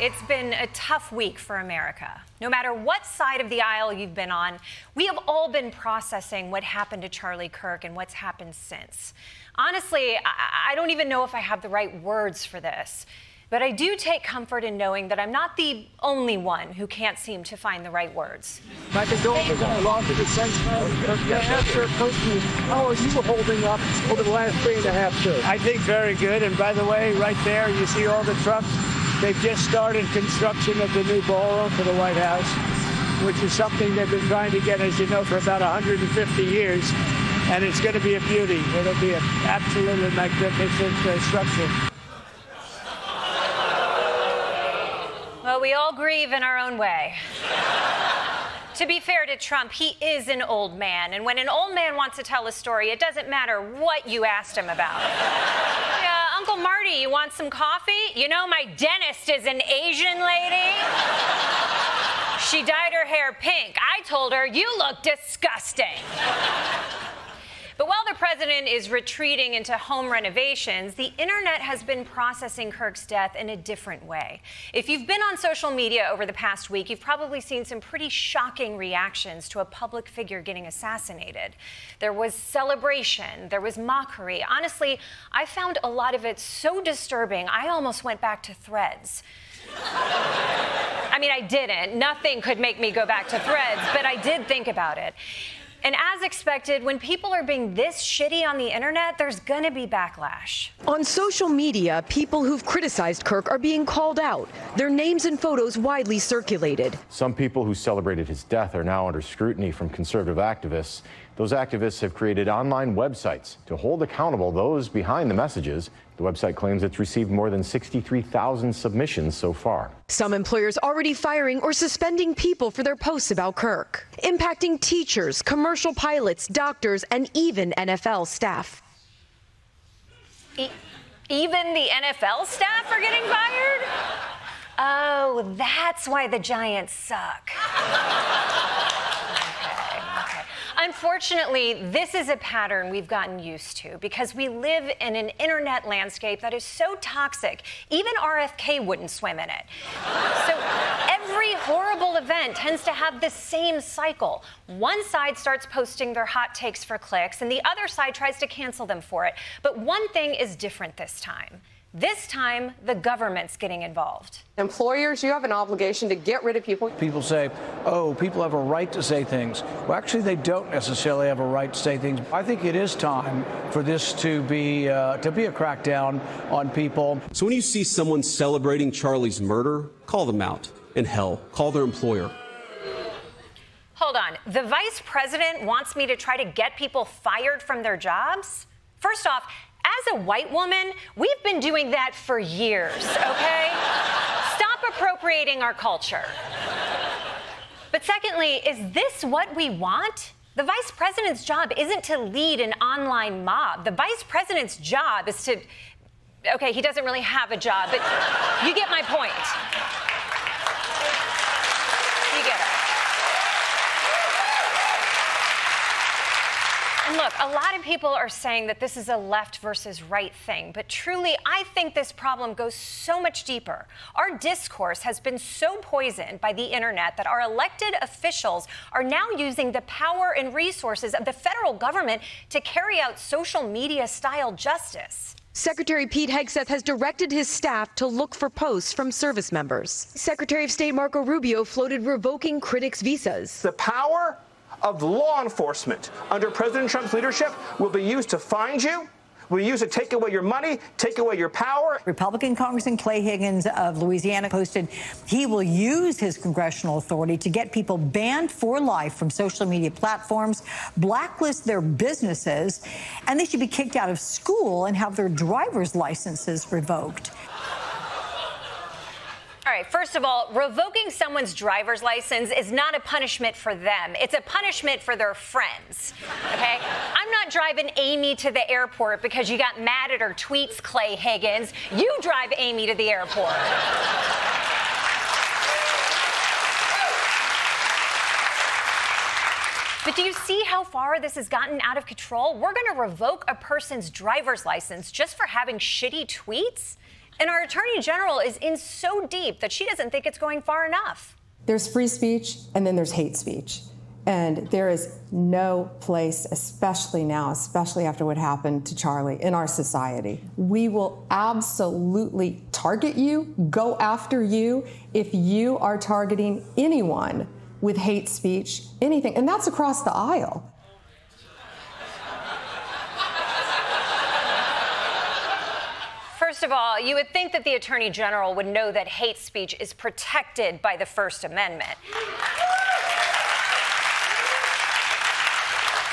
It's been a tough week for America. No matter what side of the aisle you've been on, we have all been processing what happened to Charlie Kirk and what's happened since. Honestly, I don't even know if I have the right words for this, but I do take comfort in knowing that I'm not the only one who can't seem to find the right words. My condolences are long to the sense of how are you holding up over the last 3.5 years? I think very good. And by the way, right there, you see all the trucks. They've just started construction of the new ballroom for the White House, which is something they've been trying to get, as you know, for about 150 years. And it's going to be a beauty. It'll be an absolutely magnificent structure. Well, we all grieve in our own way. To be fair to Trump, he is an old man. And when an old man wants to tell a story, it doesn't matter what you asked him about. Yeah, Uncle Marty, you want some coffee? You know, my dentist is an Asian lady. She dyed her hair pink. I told her, you look disgusting. But while the president is retreating into home renovations, the internet has been processing Kirk's death in a different way. If you've been on social media over the past week, you've probably seen some pretty shocking reactions to a public figure getting assassinated. There was celebration, there was mockery. Honestly, I found a lot of it so disturbing, I almost went back to Threads. I mean, I didn't. Nothing could make me go back to Threads, but I did think about it. And as expected, when people are being this shitty on the internet, there's gonna be backlash. On social media, people who've criticized Kirk are being called out. Their names and photos widely circulated. Some people who celebrated his death are now under scrutiny from conservative activists. Those activists have created online websites to hold accountable those behind the messages. The website claims it's received more than 63,000 submissions so far. Some employers already firing or suspending people for their posts about Kirk, impacting teachers, commercial pilots, doctors, and even NFL staff. Even the NFL staff are getting fired? Oh, that's why the Giants suck. Unfortunately, this is a pattern we've gotten used to because we live in an internet landscape that is so toxic, even RFK wouldn't swim in it. So every horrible event tends to have the same cycle. One side starts posting their hot takes for clicks, and the other side tries to cancel them for it. But one thing is different this time. This time, the government's getting involved. Employers, you have an obligation to get rid of people. People say, oh, people have a right to say things. Well, actually, they don't necessarily have a right to say things. I think it is time for this to be a crackdown on people. So when you see someone celebrating Charlie's murder, call them out. And hell, call their employer. Hold on. The vice president wants me to try to get people fired from their jobs? First off, as a white woman, we've been doing that for years, okay? Stop appropriating our culture. But secondly, is this what we want? The vice president's job isn't to lead an online mob. The vice president's job is to, okay, he doesn't really have a job, but you get my point. You get it. And look, a lot of people are saying that this is a left versus right thing, but truly, I think this problem goes so much deeper. Our discourse has been so poisoned by the internet that our elected officials are now using the power and resources of the federal government to carry out social media-style justice. Secretary Pete Hegseth has directed his staff to look for posts from service members. Secretary of State Marco Rubio floated revoking critics' visas. The power of law enforcement under President Trump's leadership will be used to find you, will be used to take away your money, take away your power. Republican Congressman Clay Higgins of Louisiana posted he will use his congressional authority to get people banned for life from social media platforms, blacklist their businesses, and they should be kicked out of school and have their driver's licenses revoked. All right, first of all, revoking someone's driver's license is not a punishment for them. It's a punishment for their friends, okay? I'm not driving Amy to the airport because you got mad at her tweets, Clay Higgins. You drive Amy to the airport. But do you see how far this has gotten out of control? We're going to revoke a person's driver's license just for having shitty tweets? And our Attorney General is in so deep that she doesn't think it's going far enough. There's free speech, and then there's hate speech. And there is no place, especially now, especially after what happened to Charlie, in our society. We will absolutely target you, go after you, if you are targeting anyone with hate speech, anything. And that's across the aisle. First of all, you would think that the Attorney General would know that hate speech is protected by the First Amendment.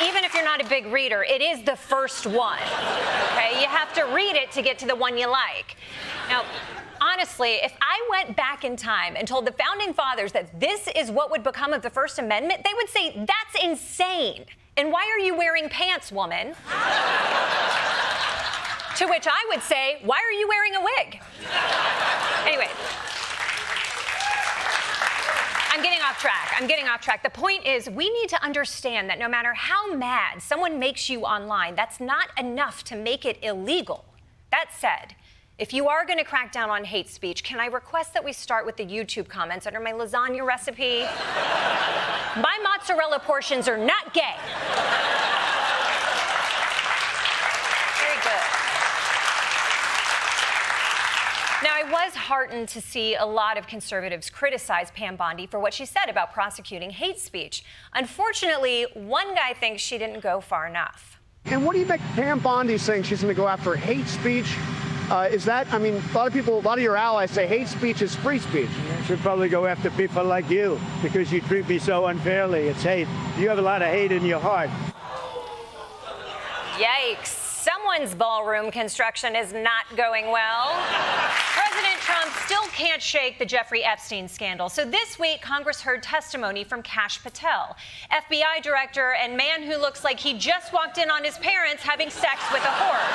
Even if you're not a big reader, it is the first one, okay? You have to read it to get to the one you like. Now, honestly, if I went back in time and told the Founding Fathers that this is what would become of the First Amendment, they would say, that's insane. And why are you wearing pants, woman? To which I would say, why are you wearing a wig? Anyway. I'm getting off track. The point is, we need to understand that no matter how mad someone makes you online, that's not enough to make it illegal. That said, if you are going to crack down on hate speech, can I request that we start with the YouTube comments under my lasagna recipe? My mozzarella portions are not gay. Very good. Now, I was heartened to see a lot of conservatives criticize Pam Bondi for what she said about prosecuting hate speech. Unfortunately, one guy thinks she didn't go far enough. And what do you make Pam Bondi saying she's going to go after hate speech? Is that, I mean, a lot of your allies say hate speech is free speech. You should probably go after people like you because you treat me so unfairly. It's hate. You have a lot of hate in your heart. Yikes. Someone's ballroom construction is not going well. President Trump still can't shake the Jeffrey Epstein scandal. So this week, Congress heard testimony from Kash Patel, FBI director and man who looks like he just walked in on his parents having sex with a horse.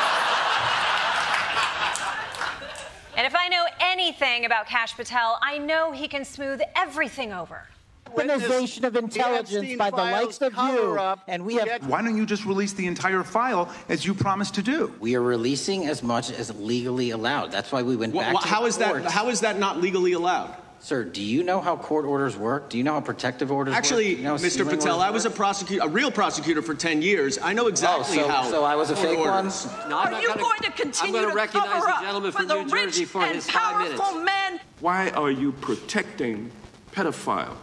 And if I know anything about Kash Patel, I know he can smooth everything over. Weaponization of intelligence by the likes of you, and we have... Why don't you just release the entire file as you promised to do? We are releasing as much as legally allowed. That's why we went back to how is court. How is that not legally allowed? Sir, do you know how court orders work? Do you know how protective orders work? Actually, Mr. Patel, I was a real prosecutor for 10 years. I know exactly how. So I was a fake one? No, are you going to continue to cover up for the rich and powerful men? Why are you protecting pedophiles?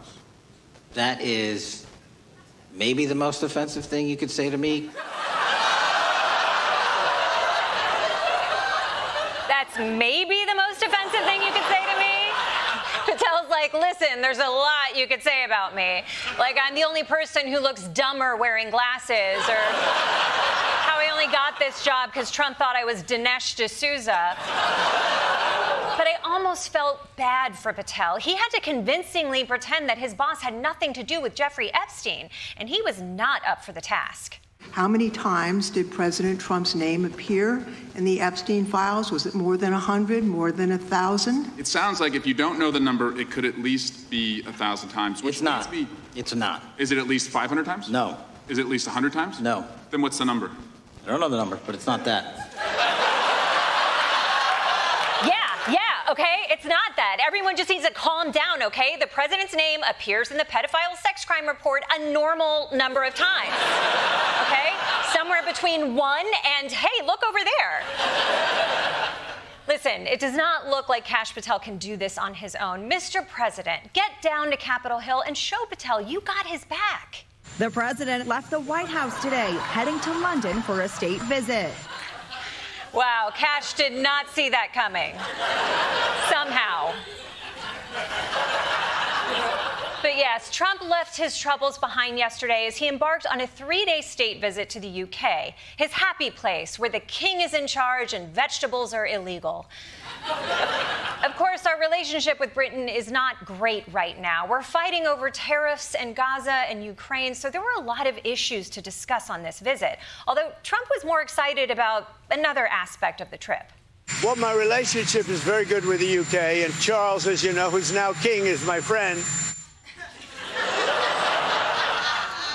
That is maybe the most offensive thing you could say to me. That's maybe the most offensive thing you could say to me? Patel's like, listen, there's a lot you could say about me. Like, I'm the only person who looks dumber wearing glasses, or how I only got this job because Trump thought I was Dinesh D'Souza. But I almost felt bad for Patel. He had to convincingly pretend that his boss had nothing to do with Jeffrey Epstein, and he was not up for the task. How many times did President Trump's name appear in the Epstein files? Was it more than 100, more than 1,000? It sounds like if you don't know the number, it could at least be 1,000 times. It's not. It's not. Is it at least 500 times? No. Is it at least 100 times? No. Then what's the number? I don't know the number, but it's not that. Yeah, okay? It's not that. Everyone just needs to calm down, okay? The president's name appears in the pedophile sex crime report a normal number of times, okay? Somewhere between 1 and, hey, look over there. Listen, it does not look like Kash Patel can do this on his own. Mr. President, get down to Capitol Hill and show Patel you got his back. The president left the White House today, heading to London for a state visit. Wow, Kash did not see that coming. Somehow. But yes, Trump left his troubles behind yesterday as he embarked on a 3-day state visit to the UK, his happy place where the king is in charge and vegetables are illegal. Of course, our relationship with Britain is not great right now. We're fighting over tariffs in Gaza and Ukraine, so there were a lot of issues to discuss on this visit. Although Trump was more excited about another aspect of the trip. Well, my relationship is very good with the UK, and Charles, as you know, who's now king, is my friend.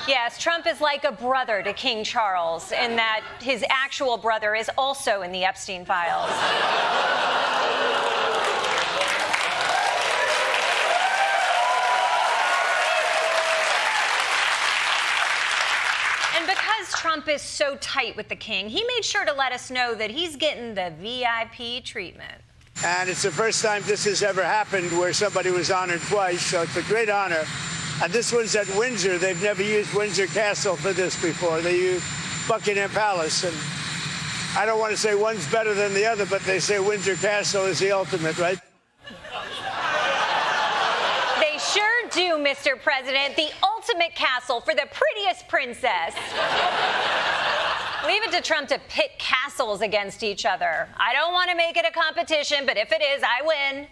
Yes, Trump is like a brother to King Charles in that his actual brother is also in the Epstein files. because Trump is so tight with the king, he made sure to let us know that he's getting the VIP treatment. And it's the first time this has ever happened where somebody was honored twice, so it's a great honor. And this one's at Windsor. They've never used Windsor Castle for this before. They used Buckingham Palace. And I don't want to say one's better than the other, but they say Windsor Castle is the ultimate, right? They sure do, Mr. President. The ultimate castle for the prettiest princess. Leave it to Trump to pit castles against each other. I don't want to make it a competition, but if it is, I win.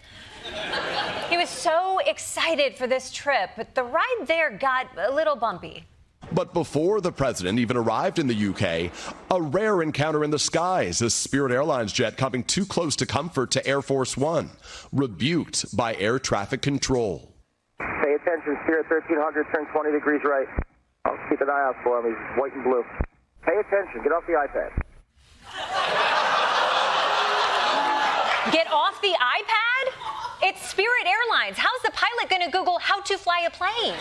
He was so excited for this trip, but the ride there got a little bumpy. But before the president even arrived in the UK, a rare encounter in the skies, a Spirit Airlines jet coming too close to comfort to Air Force One, rebuked by air traffic control. Pay attention, Spirit 1300, turn 20 degrees right. I'll keep an eye out for him, he's white and blue. Pay attention, get off the iPad. Get off the iPad? It's Spirit Airlines. How's the pilot going to Google how to fly a plane?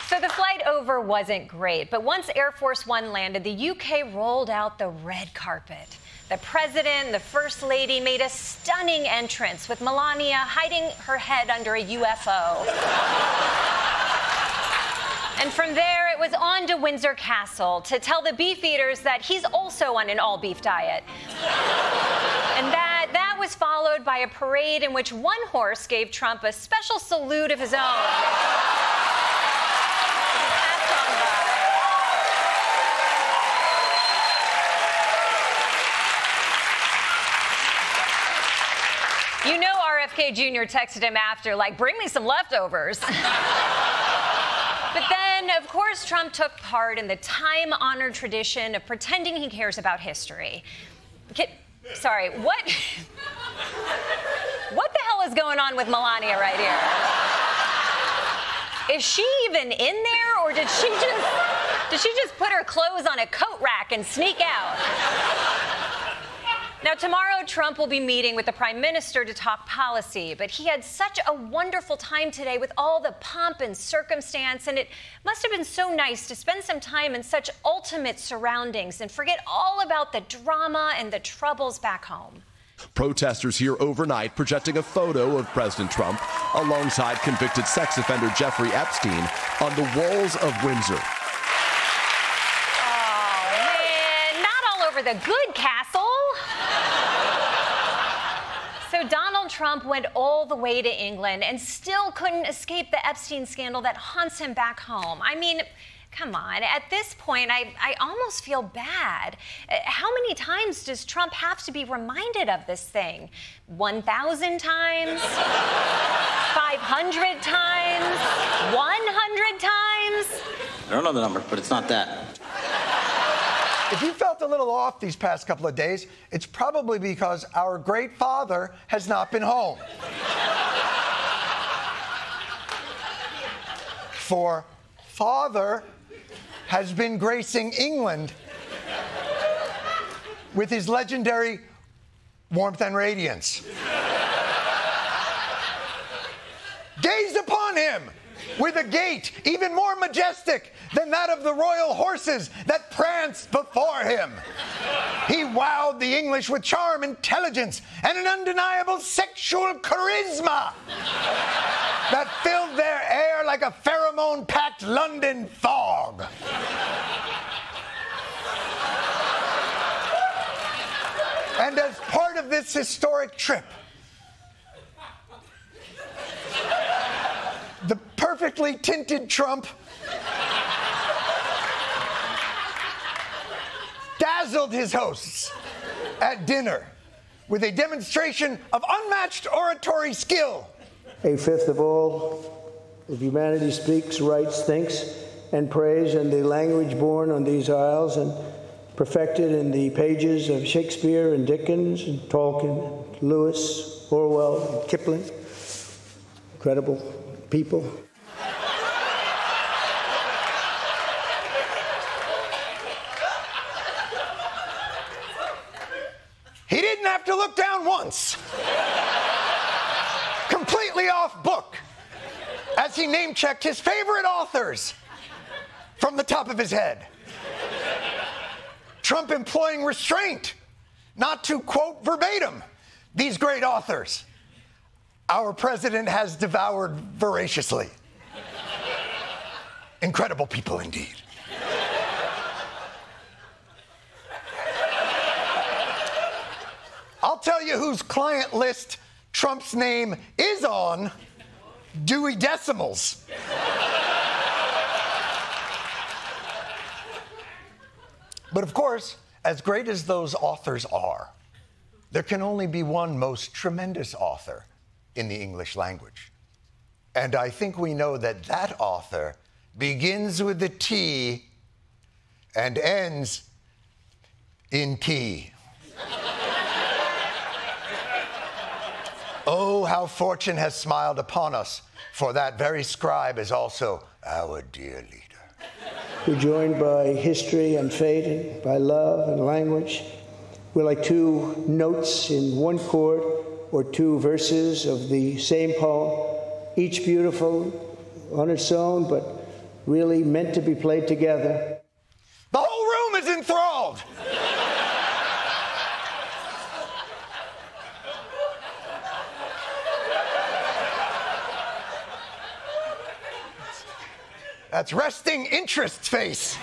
So the flight over wasn't great, but once Air Force One landed, the UK rolled out the red carpet. The president and the first lady made a stunning entrance with Melania hiding her head under a UFO. And from there, it was on to Windsor Castle to tell the beef eaters that he's also on an all-beef diet. And that was followed by a parade in which one horse gave Trump a special salute of his own. You know RFK Jr. texted him after, like, bring me some leftovers. But then, of course, Trump took part in the time-honored tradition of pretending he cares about history. Sorry, what the hell is going on with Melania right here? Is she even in there, or did she just put her clothes on a coat rack and sneak out? Now, tomorrow, Trump will be meeting with the Prime Minister to talk policy, but he had such a wonderful time today with all the pomp and circumstance, and it must have been so nice to spend some time in such ultimate surroundings and forget all about the drama and the troubles back home. Protesters here overnight projecting a photo of President Trump alongside convicted sex offender Jeffrey Epstein on the walls of Windsor. Oh, man, not all over the good castle. So Donald Trump went all the way to England and still couldn't escape the Epstein scandal that haunts him back home. I mean, come on. At this point, I almost feel bad. How many times does Trump have to be reminded of this thing? 1,000 times? 500 times? 100 times? I don't know the number, but it's not that. If you felt a little off these past couple of days, it's probably because our great father has not been home. For father has been gracing England with his legendary warmth and radiance. Gaze upon him with a gait even more majestic than that of the royal horses that pranced before him. He wowed the English with charm, intelligence, and an undeniable sexual charisma that filled their air like a pheromone-packed London fog. And as part of this historic trip, the perfectly tinted Trump dazzled his hosts at dinner with a demonstration of unmatched oratory skill. A fifth of all of humanity speaks, writes, thinks, and prays in the language born on these isles and perfected in the pages of Shakespeare and Dickens and Tolkien, and Lewis, Orwell, and Kipling. Incredible people. He didn't have to look down once. Completely off book. as he name-checked his favorite authors from the top of his head. Trump employing restraint, not to quote verbatim these great authors. Our president has devoured voraciously. Incredible people indeed. I'll tell you whose client list Trump's name is on: Dewey Decimals. But of course, as great as those authors are, there can only be one most tremendous author in the English language. And I think we know that that author begins with the T and ends in T. Oh, how fortune has smiled upon us, for that very scribe is also our dear leader. We're joined by history and fate, and by love and language. We're like two notes in one chord, or two verses of the same poem, each beautiful on its own, but really meant to be played together. The whole room is enthralled. That's resting interest's face.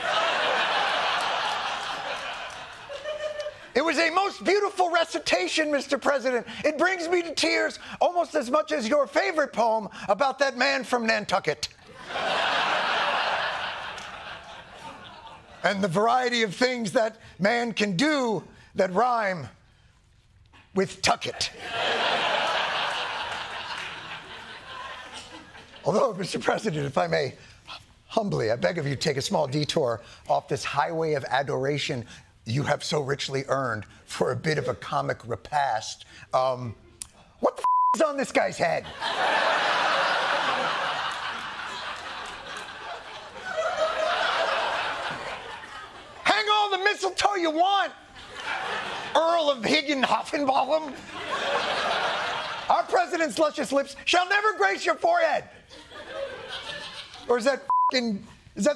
It was a most beautiful recitation, Mr. President. It brings me to tears almost as much as your favorite poem about that man from Nantucket. And the variety of things that man can do that rhyme with tucket. Although, Mr. President, if I may, humbly, I beg of you, take a small detour off this highway of adoration you have so richly earned for a bit of a comic repast. What the is on this guy's head? Hang all the mistletoe you want, Earl of Higginhoffenbaum. Our president's luscious lips shall never grace your forehead. Or is that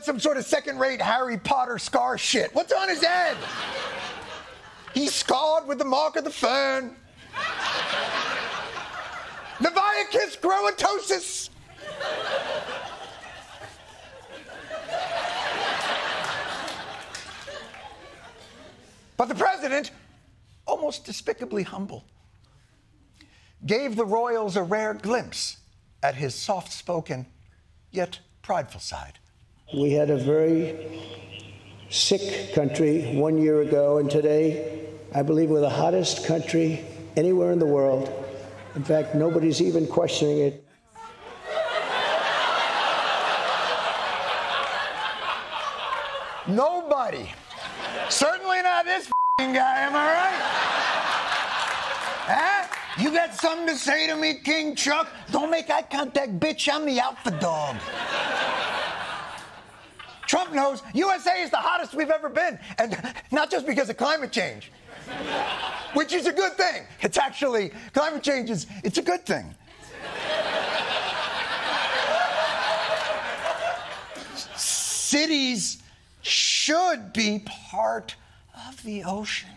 some sort of second-rate Harry Potter scar shit? What's on his head? He's scarred with the mark of the fern. Naviacus growatosis. But the president, almost despicably humble, gave the royals a rare glimpse at his soft-spoken, yet prideful side. We had a very sick country 1 year ago, and today, I believe we're the hottest country anywhere in the world. In fact, nobody's even questioning it. Nobody. Certainly not this guy, am I right? Huh? You got something to say to me, King Chuck? Don't make eye contact, bitch. I'm the alpha dog. Trump knows USA is the hottest we've ever been, and not just because of climate change, which is a good thing. It's actually, climate change it's a good thing. Cities should be part of the ocean.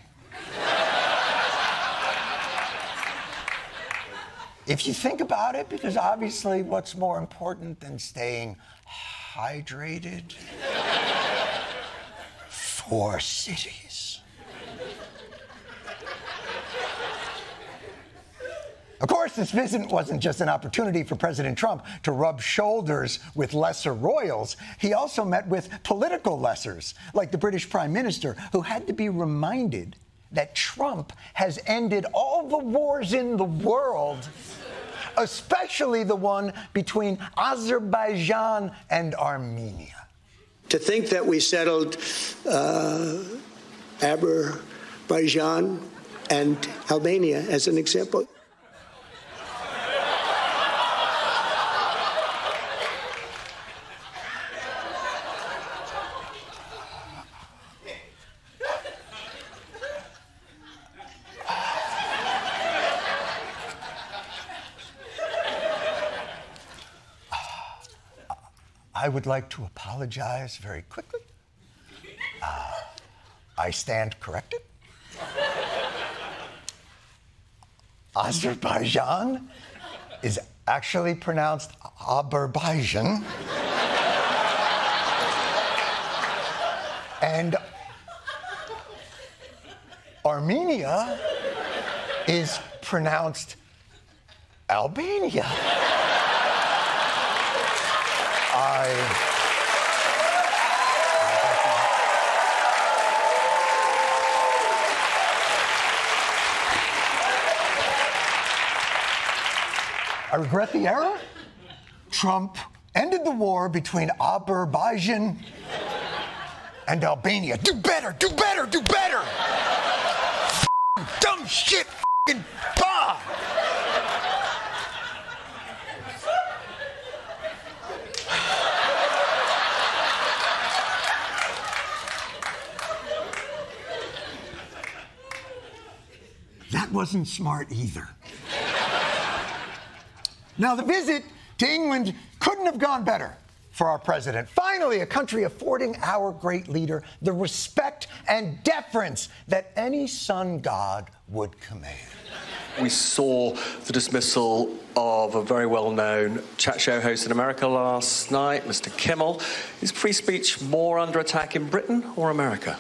If you think about it, because obviously what's more important than staying hydrated? 4 cities. Of course, this visit wasn't just an opportunity for President Trump to rub shoulders with lesser royals. He also met with political lessers, like the British Prime Minister, who had to be reminded that Trump has ended all the wars in the world, especially the one between Azerbaijan and Armenia. To think that we settled Azerbaijan and Albania as an example. I would like to apologize very quickly. I stand corrected. Azerbaijan is actually pronounced Azerbaijan. And Armenia is pronounced Albania. I regret the error. Trump ended the war between Azerbaijan and Albania. Do better, do better, do better! Dumb shit, bah! That wasn't smart either. Now, the visit to England couldn't have gone better for our president. Finally, a country affording our great leader the respect and deference that any sun god would command. We saw the dismissal of a very well-known chat show host in America last night, Mr. Kimmel. Is free speech more under attack in Britain or America?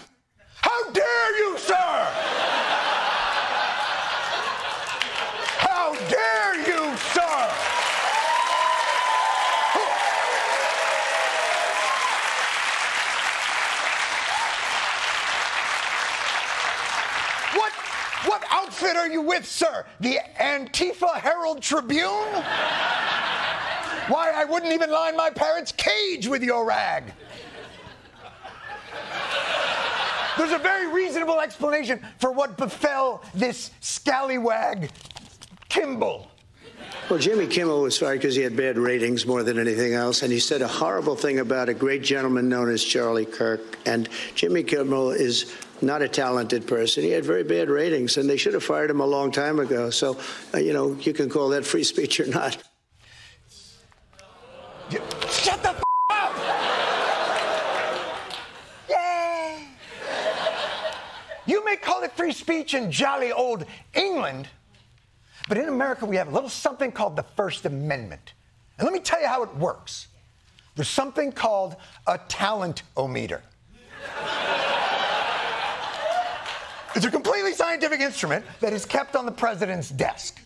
How dare you, sir! How dare you, sir! What outfit are you with, sir? The Antifa Herald Tribune? Why, I wouldn't even line my parents' cage with your rag. There's a very reasonable explanation for what befell this scallywag, Kimball. Well, Jimmy Kimmel was fired because he had bad ratings more than anything else, and he said a horrible thing about a great gentleman known as Charlie Kirk. And Jimmy Kimmel is not a talented person. He had very bad ratings, and they should have fired him a long time ago. So, you know, you can call that free speech or not. Shut the up! Yay! You may call it free speech in jolly old England, but in America we have a little something called the First Amendment. And let me tell you how it works. There's something called a talent-o-meter. It's a completely scientific instrument that is kept on the president's desk.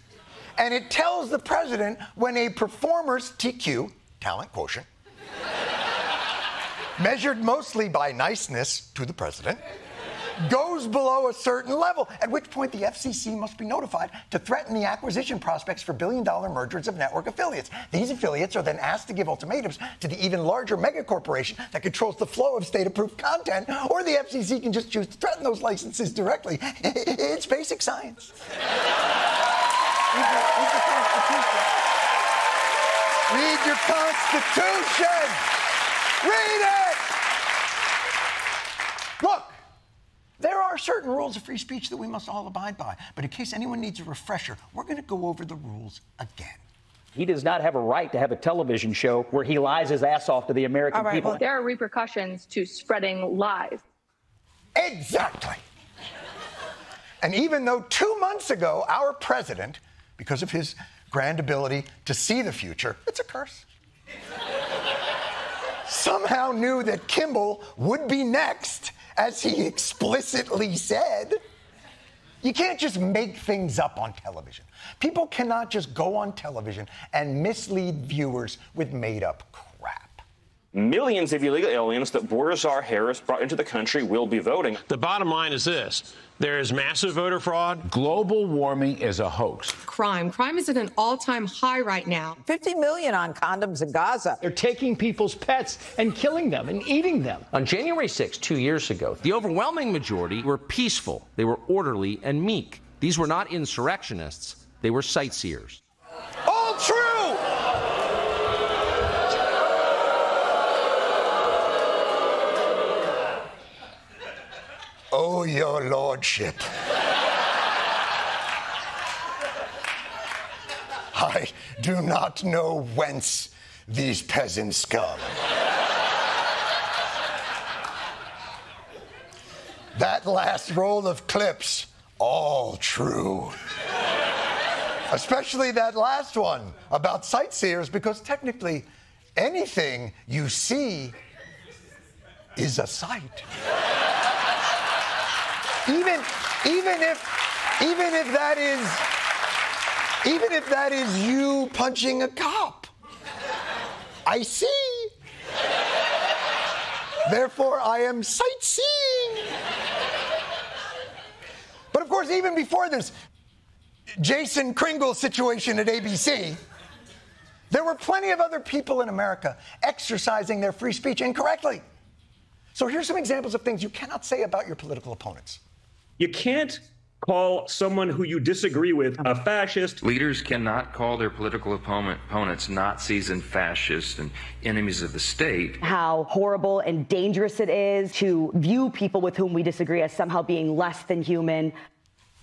And it tells the president when a performer's TQ, talent quotient, measured mostly by niceness to the president, goes below a certain level, at which point the FCC must be notified to threaten the acquisition prospects for billion-dollar mergers of network affiliates. These affiliates are then asked to give ultimatums to the even larger megacorporation that controls the flow of state-approved content, or the FCC can just choose to threaten those licenses directly. It's basic science. Read the Constitution. Read your Constitution. Read it. Look. There are certain rules of free speech that we must all abide by. But in case anyone needs a refresher, we're going to go over the rules again. He does not have a right to have a television show where he lies his ass off to the American people. Well, there are repercussions to spreading lies. Exactly. And even though 2 months ago, our president, because of his grand ability to see the future, it's a curse, somehow knew that Kimball would be next, as he explicitly said. You can't just make things up on television. People cannot just go on television and mislead viewers with made-up crap. Millions of illegal aliens that border czar Harris brought into the country will be voting. The bottom line is this. There is massive voter fraud. Global warming is a hoax. Crime is at an all-time high right now. 50 million on condoms in Gaza. They're taking people's pets and killing them and eating them. On January 6, 2 years ago, the overwhelming majority were peaceful. They were orderly and meek. These were not insurrectionists. They were sightseers. All true! Oh, your lordship. I do not know whence these peasants come. That last roll of clips, all true. Especially that last one about sightseers, because technically anything you see is a sight. Even if that is you punching a cop, I see. Therefore, I am sightseeing. But of course, even before this Jason Kringle situation at ABC, there were plenty of other people in America exercising their free speech incorrectly. So here's some examples of things you cannot say about your political opponents. You can't call someone who you disagree with a fascist. Leaders cannot call their political opponents Nazis and fascists and enemies of the state. How horrible and dangerous it is to view people with whom we disagree as somehow being less than human.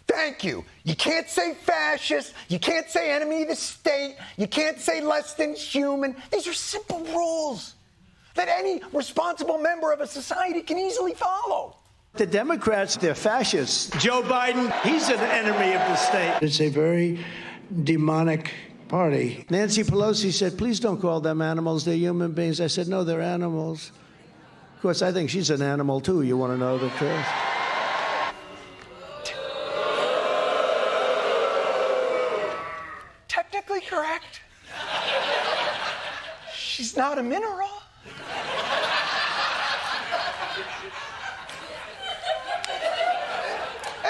Thank you. You can't say fascist. You can't say enemy of the state. You can't say less than human. These are simple rules that any responsible member of a society can easily follow. The Democrats, they're fascists. Joe Biden, he's an enemy of the state. It's a very demonic party. Nancy Pelosi said, please don't call them animals. They're human beings. I said, no, they're animals. Of course, I think she's an animal, too. You want to know the truth? Technically correct. She's not a mineral.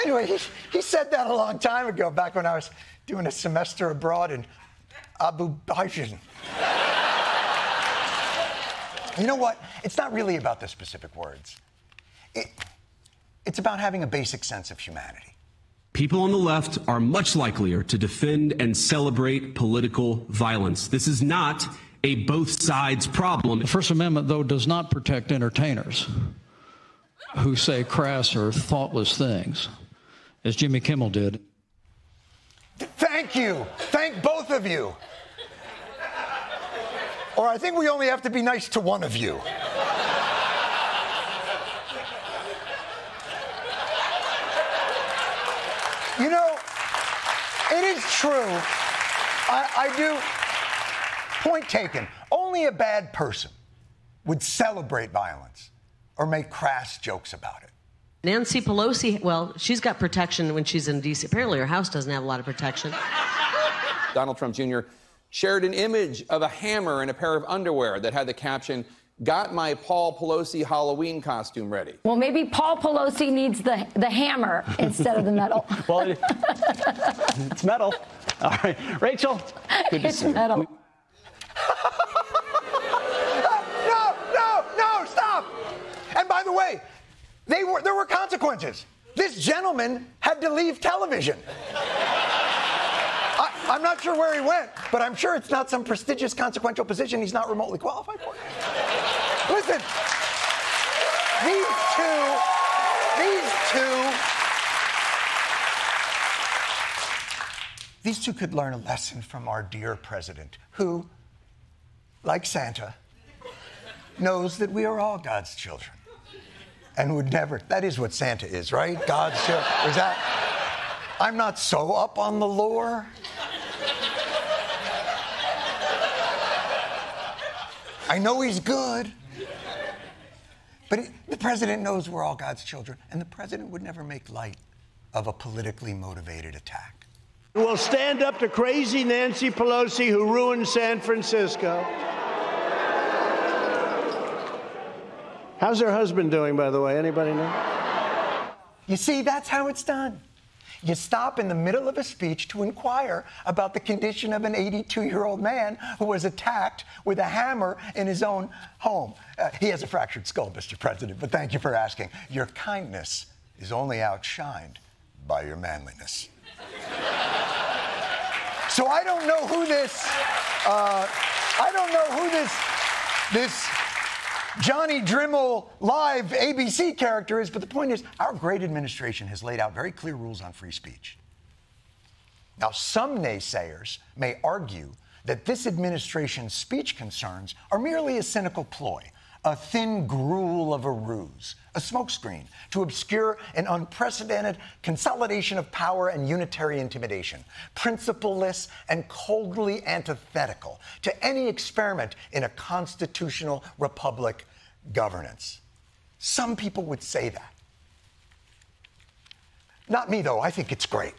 Anyway, he said that a long time ago, back when I was doing a semester abroad in Abu Dhabi. You know what? It's not really about the specific words. It's about having a basic sense of humanity. People on the left are much likelier to defend and celebrate political violence. This is not a both sides problem. The First Amendment, though, does not protect entertainers who say crass or thoughtless things, as Jimmy Kimmel did. Thank you. Thank both of you. Or I think we only have to be nice to one of you. You know, it is true. I do. Point taken. Only a bad person would celebrate violence or make crass jokes about it. Nancy Pelosi, well, she's got protection when she's in D.C. Apparently her house doesn't have a lot of protection. Donald Trump Jr. shared an image of a hammer and a pair of underwear that had the caption, "Got my Paul Pelosi Halloween costume ready." Well, maybe Paul Pelosi needs the hammer instead of the metal. Well, it's metal. All right. Rachel, good to see you. It's metal. No, stop! And by the way, there were consequences. This gentleman had to leave television. I'm not sure where he went, but I'm sure it's not some prestigious, consequential position he's not remotely qualified for. Listen, these two could learn a lesson from our dear president, who, like Santa, knows that we are all God's children and would never. That is what Santa is, right? God's children. Is that? I'm not so up on the lore. I know he's good. But the president knows we're all God's children, and the president would never make light of a politically motivated attack. We'll stand up to crazy Nancy Pelosi, who ruined San Francisco. How's her husband doing, by the way? Anybody know? You see, that's how it's done. You stop in the middle of a speech to inquire about the condition of an 82-year-old man who was attacked with a hammer in his own home. He has a fractured skull, Mr. President, but thank you for asking. Your kindness is only outshined by your manliness. So I don't know who this Johnny Drimmel live ABC character is, but the point is, our great administration has laid out very clear rules on free speech. Now, some naysayers may argue that this administration's speech concerns are merely a cynical ploy, a thin gruel of a ruse, a smokescreen to obscure an unprecedented consolidation of power and unitary intimidation, principleless and coldly antithetical to any experiment in a constitutional republic governance. Some people would say that. Not me, though. I think it's great.